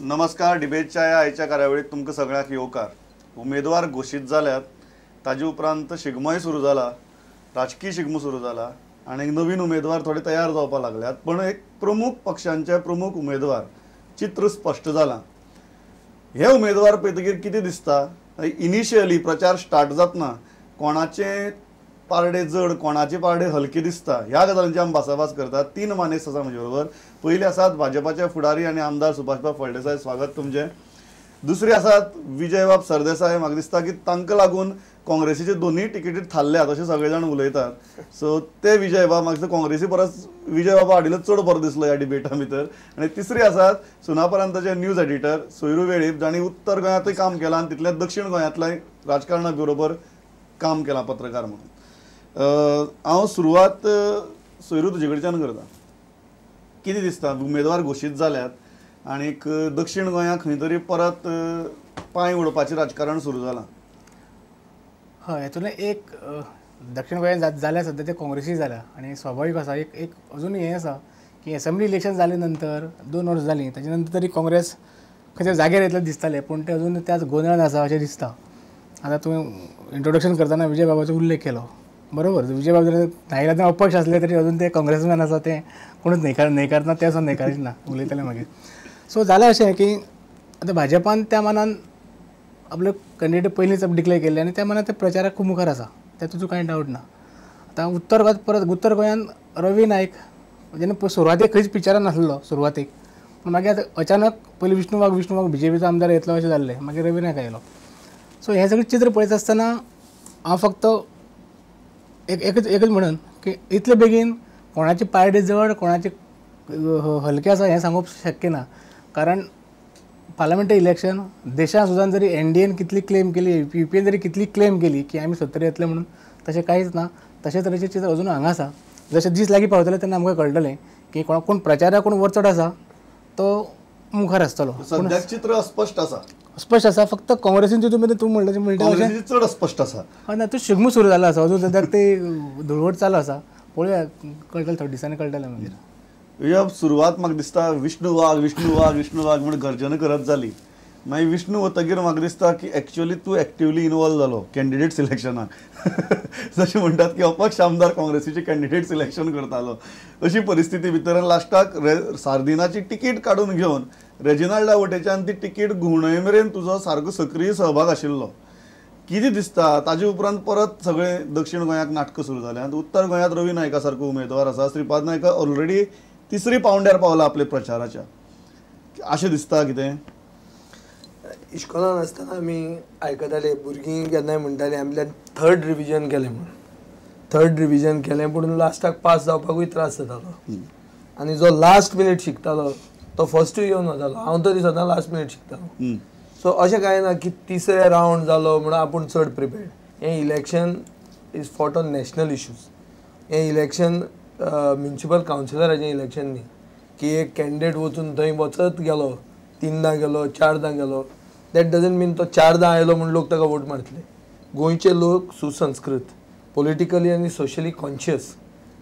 नमस्कार. डिबेटच्या ह्या आयच्या कार्यावळीत तुमकां सगळ्यांक येवकार. उमेदवार घोशीत जाल्यात, ताजे उपरांत शिगमोय सुरू जाला, राजकीय शिगमो सुरू जाला आणि नवीन उमेदवार थोडे तयार जावपाक लागल्यात. पण एक प्रमुख पक्षांचे प्रमुख उमेदवार चित्र स्पश्ट जालां. हे उमेदवार पळयतकीर कितें दिसता, इनिशियली प्रचार स्टार्ट जातना कोणाचे पारडे जड कोणाचे पारडे हलके दिसता ह्या गजालींची आमी भासाभास करतात. 3 मानेस्त आसा म्हजे बरोबर. पयले आसात भाजपाचे फुडारी आनी आमदार सुभाषबाब फळदेसाय, स्वागत तुमचें. दुसरे आसात विजयबाब सरदेसाय. म्हाका दिसता की तांकां लागून काँग्रेसीचे दोनूय टिकेटी थारल्यात अशें सगळे जाण उलयतात. सो ते विजयबाब, म्हाका दिसता काँग्रेसी परस विजयबाबा हाडिल्लो चड बरो दिसलो ह्या डिबेटा भितर. आनी तिसरे आसात सुनापरान्ताचे न्यूज एडिटर सोयरू वेळीप, जाणी उत्तर गोंयांतूय काम केलां आनी तितलें दक्षिण गोंयांतल्या राजकारणा बरोबर काम केलां पत्रकार म्हणून. हांव सुरवात सोयरू तुजे कडच्यान करता. कितें दिसता, उमेदवार घोशीत जाल्यात आनीक दक्षिण गोंयांत खंय तरी परत पांय उडोवपाचें राजकारण सुरू जालां. हय, हेतून एक दक्षिण गोंयांत जाल्या सद्या ते काँग्रेसी जाल्या आनी स्वाभावीक आसा. एक अजून हें आसा की असेंब्ली इलेक्शन जाले नंतर 2 वर्स जालीं, ताचे नंतर तरी काँग्रेस खंय जाग्यार येतले दिसताले, पूण ते अजून त्याच गोंधळान आसा अशें दिसता. आतां तुवें इंट्रोडक्शन करतना विजय बाबाचो उल्लेख केलो, बरोबर. विजय बाबा जर नायिलाजान अपक्ष असले तरी अजून ते काँग्रेसमॅन आसा, ते कोणूच न्हयकारना, ते असो न्हयकारीत ना, उलयतले मागीर. सो जालें अशें की आतां भाजपान त्या मानान आपले कॅन्डिडेट पयलींच डिक्लेअर केल्ले आनी त्या मानान ते प्रचाराक खूब मुखार आसा, तातूंत कांय डावट ना. आतां उत्तर गोंयांत रवी नायक जेन्ना सुरवातेक खंयच पिक्चरान नासलो सुरवातेक, पूण मागीर आतां अचानक पयलीं विष्णू वाघ बीजेपीचो आमदार येतलो अशें जाल्लें, मागीर रवी नायक आयलो. सो हें सगळें चित्र पळयत आसतना हांव फक्त एकच म्हणून की इतले बेगीन कोणाचे पारडे जड कोणाचे हलके आसा हें सांगप शक्य ना. कारण पार्लमेंटरी इलेक्शन देशान सुद्दां जरी एनडीएन कितली क्लेम केली, युपीएन जरी कितली क्लेम केली की आमी 70 येतले म्हणून, तशें कांयच ना. तशें तरेचें चित्र अजून हांगा आसा. जशें दीस लागीं पावतले तेन्ना आमकां कळटलें की कोण प्रचाराक कोण वर चड आसा तो मुखार आसतलो. सद्याक चित्र अस्पश्ट आसा. स्पश्ट आसा. फक्त काँग्रेसीन तूं म्हणटा चड अस्पश्ट आसा. हय ना, तूं शिगमो सुरू जाला आसा अजून सद्याक ते धुळवट चालू आसा. पळोवया, कळटलें थोड्या दिसांनी कळटलें मागीर. ह्या सुरवात म्हाका दिसता विष्णू वाघ म्हणून गर्जना करत जाली. मागीर विष्णू वतकीर म्हाका दिसता की एक्चुअली तूं एक्टिवली इनवॉल्व जालो कॅन्डिडेट सिलेक्शनाक. जशें म्हणटात की अपक्ष आमदार काँग्रेसीचे कॅन्डिडेट सिलेक्शन करतालो, अशी परिस्थिती भितर लास्टाक सार्दिनाची तिकीट काडून घेवन रेजिनाल्डा वटेच्यान ती तिकीट घुवणय मेरेन तुजो सारको सक्रीय सहभाग आशिल्लो. कितें दिसता, ताजे उपरांत परत सगळे दक्षिण गोंयांत नाटकां सुरू जाल्यात. उत्तर गोंयांत रवी नायका सारको उमेदवार आसा. श्रीपाद नायका ऑलरेडी 3री पावंड्यार पावला आपल्या प्रचाराच्या. अशें दिसता कितें इश्कोलान आसतना आमी आयकताले, भुरगीं केन्नाय म्हणटालीं आमल्यान 3rd रिविजन केलें म्हणून. 3rd रिविजन केलें पूण लास्टाक पास जावपाकूय त्रास जातालो. आनी जो लास्ट मिनीट शिकतालो तो फर्स्टूय येवन वतालो. हांव तरी सदां लास्ट मिनीट शिकतालो. सो अशें कांय ना की 3रे रावंड जालो म्हणून आपूण चड प्रिपेर्ड. हें election is fought on national issues. हें इलेक्शन म्युनिसिपल कावन्सिलराचें इलेक्शन न्ही की एक कॅन्डिडेट वचून थंय वचत गेलो, 3दा गेलो, 4दा गेलो. दॅट डजंट मीन तो 4दा आयलो म्हणून लोक ताका वोट मारतले. गोंयचे लोक सुसंस्कृत, पॉलिटिकली आनी सोशली कॉन्शियस.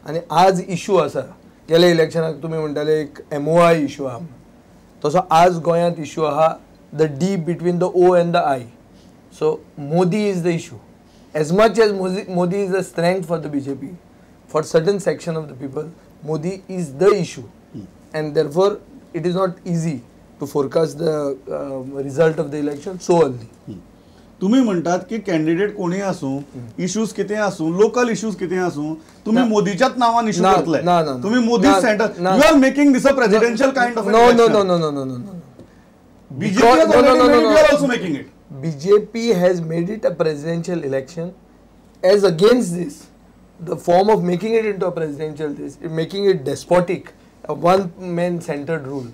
आनी आज इश्यू आसा, गेल्या इलेक्शनाक तुमी म्हणटाले एक MOI इश्यू आहा, तसो आज गोंयांत इश्यू आहा the D between the O and the I. So Modi is the issue. As much as Modi is the strength for the BJP, for certain section of the people, Modi is the issue. And therefore it is not easy to forecast the result of the election so early. तुम्ही म्हणतात की candidate कोणी आसूं, issues कितें आसूं, local issues कितें आसूं, तुम्ही मोदीच्याच नावान इश्यू करतले. तुम्ही Modi centre, you are making this a presidential kind of No. BJP has already made it, you are also making it. BJP has made it a presidential election. As against this, the form of making it into a presidential, making it despotic, a one-man centered rule.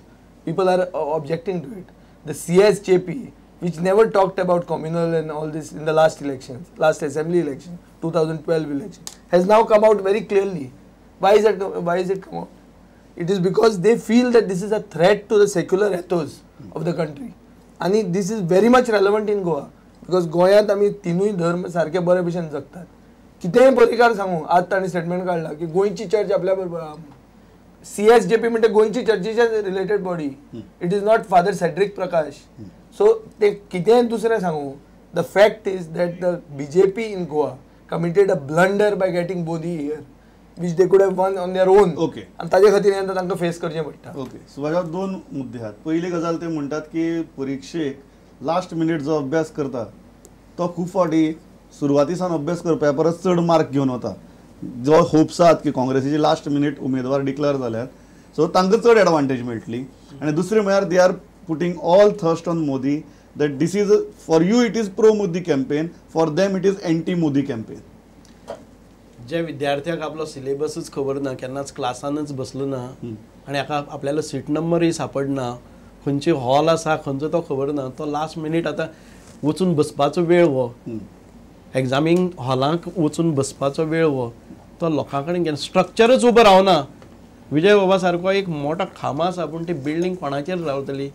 People are objecting to it. The CSJP, which never talked about communal and all this in the last elections, last assembly election, 2012 election, has now come out very clearly. Why is it come out? It is because they feel that this is a threat to the secular ethos of the country. And this is very much relevant in Goa. Because गोंयांत आमी तिनूय धर्म सारके बरे भशेन जगतात. कितेंय परिकार सांगू, आज ताणें स्टेटमेंट काडला की गोंयची चर्च आपल्या बरोबर आहा. CSJP म्हणजे गोंयची चर्चीचे related body. It is not father Cedric Prakash. So ते कितेंय दुसरें सांगू, the fact is that the BJP in Goa committed a blunder by getting Modi here, which they could have won on their own. Okay आणि ताजे खातीर यंदा तांकां फेस करचें पडटा. ओके. सुभाष दोन मुद्दे आहात. पहिली गजाल ते म्हणटात की परीक्षेक लास्ट मिनिट जो अभ्यास करता तो खूब फावटी सुरवातीसान अभ्यास करपा परस चड मार्क घेवन वता. जो होप्स आहात की काँग्रेसीचे लास्ट मिनिट उमेदवार डिक्लेअर जाल्यात सो तांकां चड एडवांटेज मेळटली. आनी दुसरें म्हळ्यार they are putting all thrust on Modi, that this is for you it is pro Modi campaign, for them it is anti Modi campaign. जे विद्यार्थ्याक आपलो सिलेबसच खबर ना, केन्नाच क्लासानच बसलो ना आणि हाका आपल्याला सीट नंबरय सापडना, खंयची हॉल आसा खंयचो तो खबर ना, तो लास्ट मिनीट आतां वचून बसपाचो वेळ हो, एग्जामींग हॉलांक वचून बसपाचो वेळ हो, तो लोकां कडेन घेवन स्ट्रक्चरच उबो रावना. विजय बाबा सारको एक मोठो खांबो आसा पूण ती बिल्डींग कोणाचेर रावतली,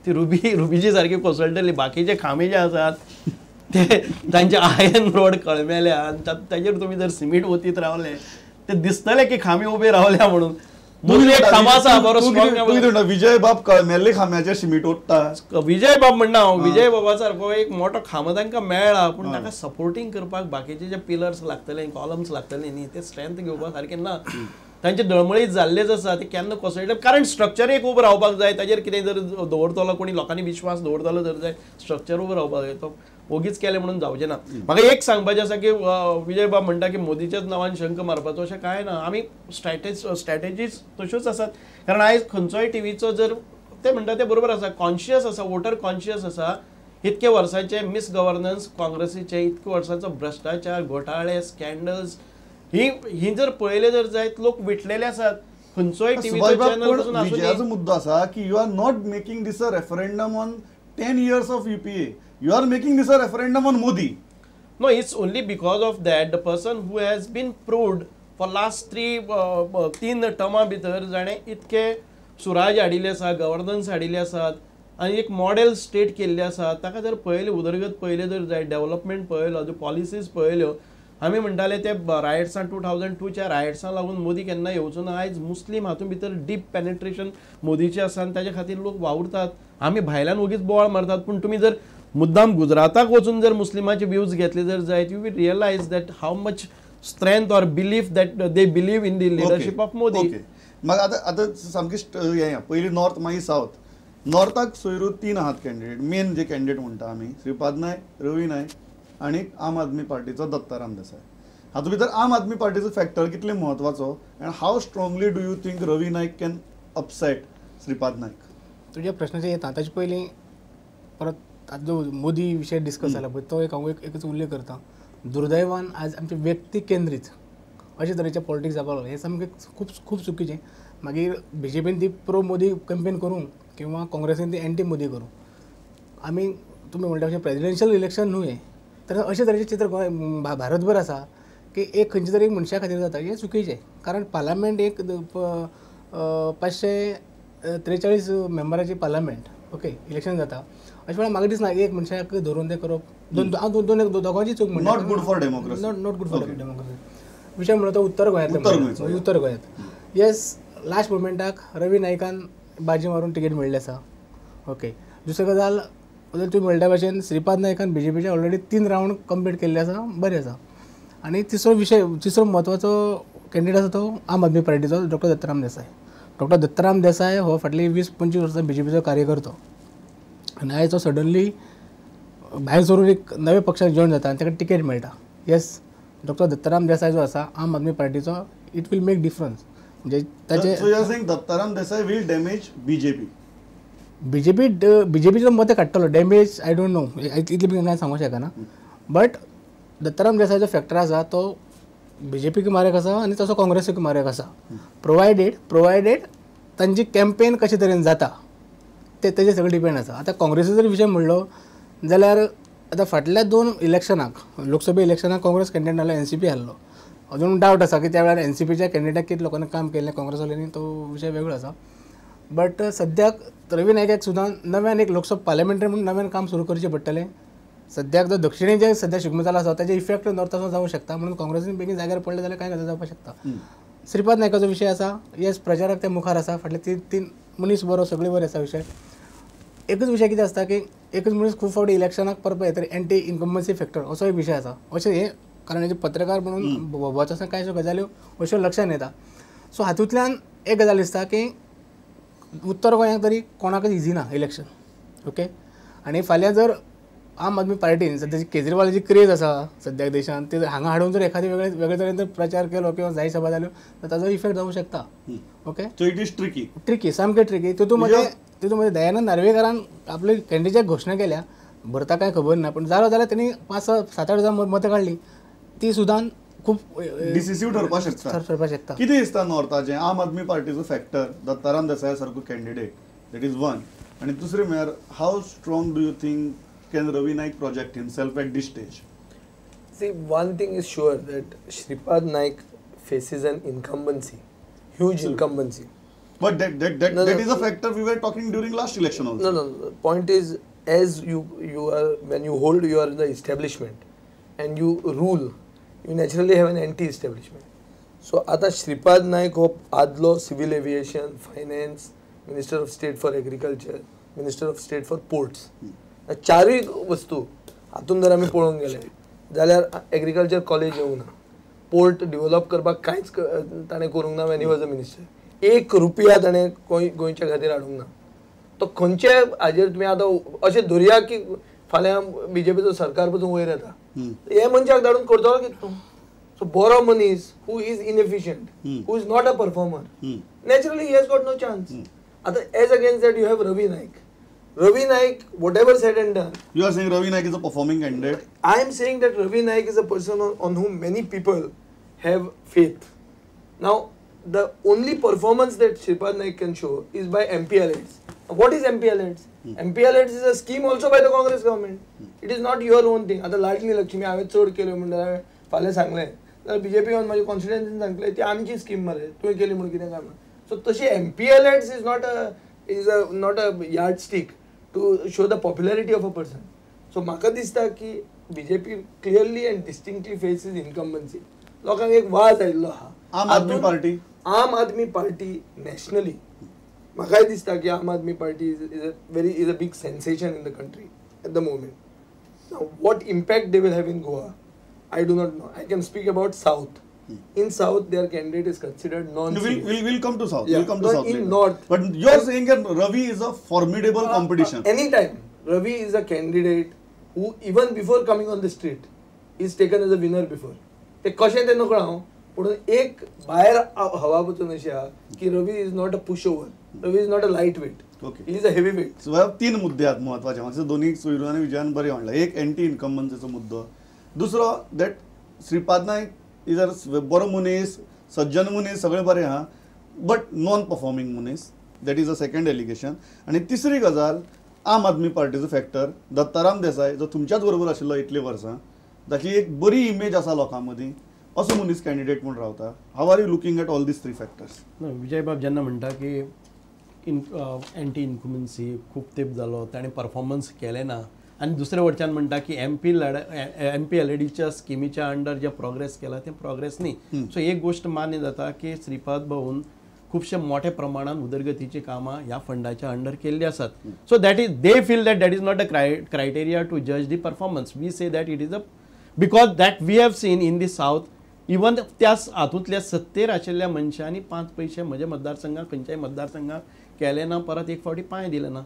ती रुबीची सारकी कोसळटली. बाकीचे खांबे जे आसात ते तांचे आयर्न रोड कळमेल्या आनी ताचेर तुमी जर सिमीट वतीत रावले ते दिसतले की खांबे उबे रावल्या म्हणून. एक खांबो आसा बरो स्ट्रॉंग. विजय बाब कळमेल्ले खांब्याचेर सिमीट ओडटा. विजय बाब म्हणना हांव, विजय बाबा सारको एक मोठो खांबो तांकां मेळ्ळा पूण ताका सपोर्टींग करपाक बाकीचे जे पिलर्स लागतले, कॉलम्स लागतले न्ही, ते स्ट्रेंथ घेवपाक सारके ना. तांचे दळमळीत जाल्लेच आसा, ते केन्ना कोसळटले. कारण स्ट्रक्चर एक उबो रावपाक जाय, ताजेर कितें जर दवरतलो कोणी लोकांनी विश्वास दवरतलो जर जाय, स्ट्रक्चर उबो रावपाक जाय. तो ओगीच केले म्हणून जावचें ना. म्हाका एक सांगपाचें आसा की विजय बाब म्हणटा की मोदीच्याच नांवान शंक मारपाचो, अशें कांय ना. आमी स्ट्रॅटेजीज तश्योच आसात. कारण आयज खंयचोय टीव्हीचो जर ते म्हणटा ते बरोबर आसा, कॉन्शियस आसा, वोटर कॉन्शियस आसा. इतके वर्साचे मिस गव्हर्नन्स काँग्रेसीचे, इतके वर्साचो भ्रश्टाचार, घोटाळे, स्कॅन्डल्स ही जर पळयले जर जायत लोक विटलेले आसात. खंयचोय टीव्हीचो चॅनल पासून आसूं विजयाचो मुद्दो आसा की you are not making this a referendum on 10 years of UPA. You are making this a referendum on Modi. No, it's only because of that the person who has been proved for last तीन टर्मा भितर जाणें इतके सुराज हाडिल्ले आसा, governance हाडिल्ले आसात आनी एक मॉडेल स्टेट केल्ले आसा. ताका जर पळयलें, उदरगत पळयलें जर जाय, डेव्हलपमेंट पळयलो, ज्यो पॉलिसीज पळयल्यो. आमी म्हणटाले ते रायट्सां 2002च्या रायट्सां लागून मोदी केन्ना येवचो ना. आयज मुस्लीम हातूंत भितर डीप पेनेट्रेशन मोदीचें आसा आनी ताचे खातीर लोक वावुरतात. आमी भायल्यान ओगीच बोवाळ मारतात पूण तुमी जर मुद्दाम गुजराताक वचून जर मुस्लिमाचे व्ह्यूज घेतले जर जायत, you will realise that how much strength or belief that they believe in the leadership of Modi. मग आता सामकी हें पयलीं नॉर्थ मागीर सावथ. नॉर्थाक सोयरू 3 आहात कॅन्डिडेट, मेन जे कॅन्डिडेट म्हणटा आमी, श्रीपाद नायक, रवी नायक आनी आम आदमी पार्टीचो दत्ताराम देसाय. हातूंत भितर आम आदमी पार्टीचो फॅक्टर कितले म्हत्वाचो and how strongly do you think Ravi Naik can upset Shripad Naik? तुज्या प्रश्नाचेर येता ताचे पयलीं परत आतां जो मोदी विशय डिस्कस जाला पळय तो हांव एकच उल्लेख करता. दुर्दैवान आज आमचे व्यक्ती केंद्रीत अशे तरेचे पॉलिटिक्स जावपाक लागले. हें सामकें खूब चुकीचें. मागीर BJPन ती प्रो मोदी कॅम्पेन करूं किंवा काँग्रेसीन ती एंटी मोदी करूं, आमी तुमी म्हणटा अशें प्रेजिडेन्शियल इलेक्शन न्हू हें, तर अशें तरेचें चित्र गोंय भारतभर आसा की एक खंयच्या तरी मनशा खातीर जाता हें चुकीचें. कारण पार्लमेंट एक 543 मेंबराची पार्लमेंट, ओके, इलेक्शन जाता. अशें वेळार म्हाका दिसना एक मनशाक धरून तें करप. दोगांची चूक म्हणटा. Not good for democracy. Not good for democracy. विशय म्हणलो तो उत्तर गोंयांत. येस, लास्ट मोमेंटाक रवी नायकान बाजी मारून तिकेट मेळ्ळी आसा. ओके. दुसरी गजाल तुमी म्हणल्या भशेन श्रीपाद नायकान BJPचे ऑलरेडी 3 रावंड कंप्लीट केल्ले आसा, बरें आसा. आनी तिसरो म्हत्वाचो कॅन्डिडेट आसा तो आम आदमी पार्टीचो डॉक्टर दत्ताराम देसाय. डॉक्टर दत्ताराम देसाय हो फाटली 20-25 वर्सां BJPचो कार्यकर्तो आनी आयज तो सडनली भायर सरून एक नवे पक्षाक जॉयन जाता आनी ताका टिकेट मेळटा. येस, डॉक्टर दत्ताराम देसाय जो आसा आम आदमी पार्टीचो, इट वील मेक डिफरन्स. म्हणजे ताचे दत्ताराम देसाय वील डॅमेज BJPचो मते काडटलो. डॅमेज आय डोंट नो, इतले बी कांय सांगूंक शकना. बट दत्ताराम देसायचो फॅक्टर आसा तो BJPक मारक आसा आनी तसो काँग्रेसीक मारक आसा. प्रोवायडेड तांची कॅम्पेन कशे तरेन जाता तेजेर सगळें डिपेंड आसा. आतां काँग्रेसीचो जर विशय म्हणलो जाल्यार आतां फाटल्या 2 इलेक्शनाक, लोकसभा इलेक्शनाक काँग्रेस कॅन्डिडेट नाल्यार NCP हारलो. अजून डावट आसा की त्या वेळार NCPच्या कॅन्डिडेटाक कितें लोकांनी काम केलें काँग्रेसवाल्यांनी, तो विशय वेगळो आसा. बट सद्याक रवी नायकाक सुद्दां नव्यान एक लोकसभा पार्लमेंटरी म्हणून नव्यान काम सुरू करचें पडटलें. सद्याक जो दक्षिणेक जे सद्या शिगमो चालू आसा ताजे इफेक्ट नॉर्थासून जावंक शकता, म्हणून काँग्रेसीन बेगीन जाग्यार पडले जाल्यार कांय गजाल जावपाक शकता. श्रीपाद नायकाचो विशय आसा, येस प्रचारक ते मुखार आसा, फाटले तीन मनीस बरो, सगळे बरे आसा विशय. एकच विशय कितें आसता की एकच मनीस खूब फावटी इलेक्शनाक परत येता एंटी इन्कम्बन्सी फॅक्टर असो एक विशय आसा. अशें हे कारण हेजे पत्रकार म्हणून वचत आसतना कांयश्यो गजाल्यो अश्यो लक्षांत येता. सो हातूंतल्यान एक गजाल दिसता की उत्तर गोंयांत तरी कोणाकच इजी ना इलेक्शन. ओके, आनी फाल्यां जर आम आदमी पार्टीन सद्याची केजरीवालाची क्रेज आसा सद्याक देशांत, ते हांगा हाडून जर एखादी वेगळे तरेन जर प्रचार केलो किंवा जाय सभा जाल्यो तर ताजो इफेक्ट जावंक शकता. Okay, so it is tricky. सामकें ट्रिकी. तितून मध्ये दयानंद नार्वेकारान आपली कॅन्डिडेट घोशणा केल्या, भरता काय खबर ना, पण जालो जाल्यार त्यांनी 5-7-8 मतां काडली, ती सुद्दां खूब डिसिसीव ठरपाक शकता. कितें दिसता नॉर्थाचें आम आदमी पार्टीचो फॅक्टर दत्ताराम देसाय सारको कॅन्डिडेट, दॅट इज वन. आनी दुसरें म्हळ्यार how strong do you think can Ravi Naik project himself at this stage? See, one thing is sure that Shripad Naik faces an incumbency, huge incumbency. But that is a factor we were talking during last election also. No. The point is, as you are, when you hold, you are the establishment, and you rule, you naturally have an anti-establishment. So, आता Shripad Naik हो आदलो civil aviation, finance, minister of state for agriculture, minister of state for ports. चारूय वस्तू हातून जर आमी पळोवंक गेले जाल्यार एग्रीकल्चर कॉलेज येवंक ना, पोर्ट डेव्हलप करपाक कांयच ताणें करूंक ना. When he was a minister, 1 रुपया ताणें गोंयच्या खातीर हाडूंक ना. तो खंयचे हाजेर तुमी आतां अशें धरया की फाल्यां बीजेपीचो सरकार पसून वयर येता, हे मनशाक धाडून करतलो कितें तूं? सो बरो मनीस who is inefficient, who is not a performer, naturally he has got no chance. आतां as against that you have Ravi Naik. Ravi Naik, whatever said and done. You are saying Ravi Naik is a performing candidate? I am saying that Ravi Naik is a person on whom many people have faith. Now, the only performance that Shripad Naik can show is by MPLAs. What is MPLAs? MPLAs is a scheme also by the Congress government. It is not your own thing. आता लाडली लक्ष्मी हांवें चड केल्यो म्हणल्यार फाल्यां सांगलें जाल्यार BJP येवन म्हाज्या कॉन्स्टिट्युएन्सीन सांगलें ती आमची स्कीम मरे, तुवें केली म्हणून कितें काम ना. सो तशी MPLAs is not a yardstick to show the popularity of a person. So म्हाका दिसता की BJP clearly end distinctly faces incumbency. लोकांक एक वाज आयिल्लो आहा आम आदमी पार्टी नॅशनली म्हाकाय दिसता की Aam Aadmi Party is a big sensation in the country at the moment. Now what impact they will have in Goa I do not know. I can speak about South. In South, their candidate is considered non-serious. We'll come to South. Yeah. We'll come to South In later. North. But you're saying that Ravi is a formidable competition. Anytime. Ravi is a candidate who, even before coming on the street, is taken as a winner before. ते कशें तें नकळो हांव, पूण एक भायर हवा वचून अशी आहा की Ravi is not a pushover, Ravi is not a lightweight, he is a heavyweight. So ह्या 3 मुद्दे आहेत महत्वाचे. मागचे दोन्ही सोयरू आणि विजयान बरे म्हणला. एक एंटी इन्कम्बन्सीचो मुद्दो, दुसरो that Shripad Naik is a बरो मनीस, सज्जन मनीस, सगळें बरें आहा, बट नॉन परफॉर्मिंग मनीस. That is a second allegation. आनी तिसरी गजाल आम आदमी पार्टीचो फॅक्टर दत्ताराम देसाय, जो तुमच्याच बरोबर आशिल्लो इतली वर्सां, ताची एक बरी इमेज आसा लोकां मदीं, असो मनीस कॅन्डिडेट म्हूण रावता. How are you looking at all these 3 factors? Vijay बाब जेन्ना म्हणटा की एंटी इन्कम्बन्सी खूब तेंप जालो, ताणें परफॉर्मन्स केलें ना, आनी दुसऱ्या वटच्यान म्हणटा की MPLADच्या स्किमीच्या अंडर जे प्रोग्रेस केला ते प्रोग्रेस न्ही. सो एक गोष्ट मान्य जाता की श्रीपाद भाऊन खुबशे मोठ्या प्रमाणात उदरगतीची कामां ह्या फंडाच्या अंडर केल्ली आसात. So that is they feel that is not a criteria to जज the performance. We say that it is a because that we have seen in the south, even त्या हातूंतल्या 70 आशिल्ल्या मनशांनी 5 पैसे म्हज्या मतदारसंघात खंयच्याय मतदारसंघात केले ना, परत एक फावटी पांय दिले ना.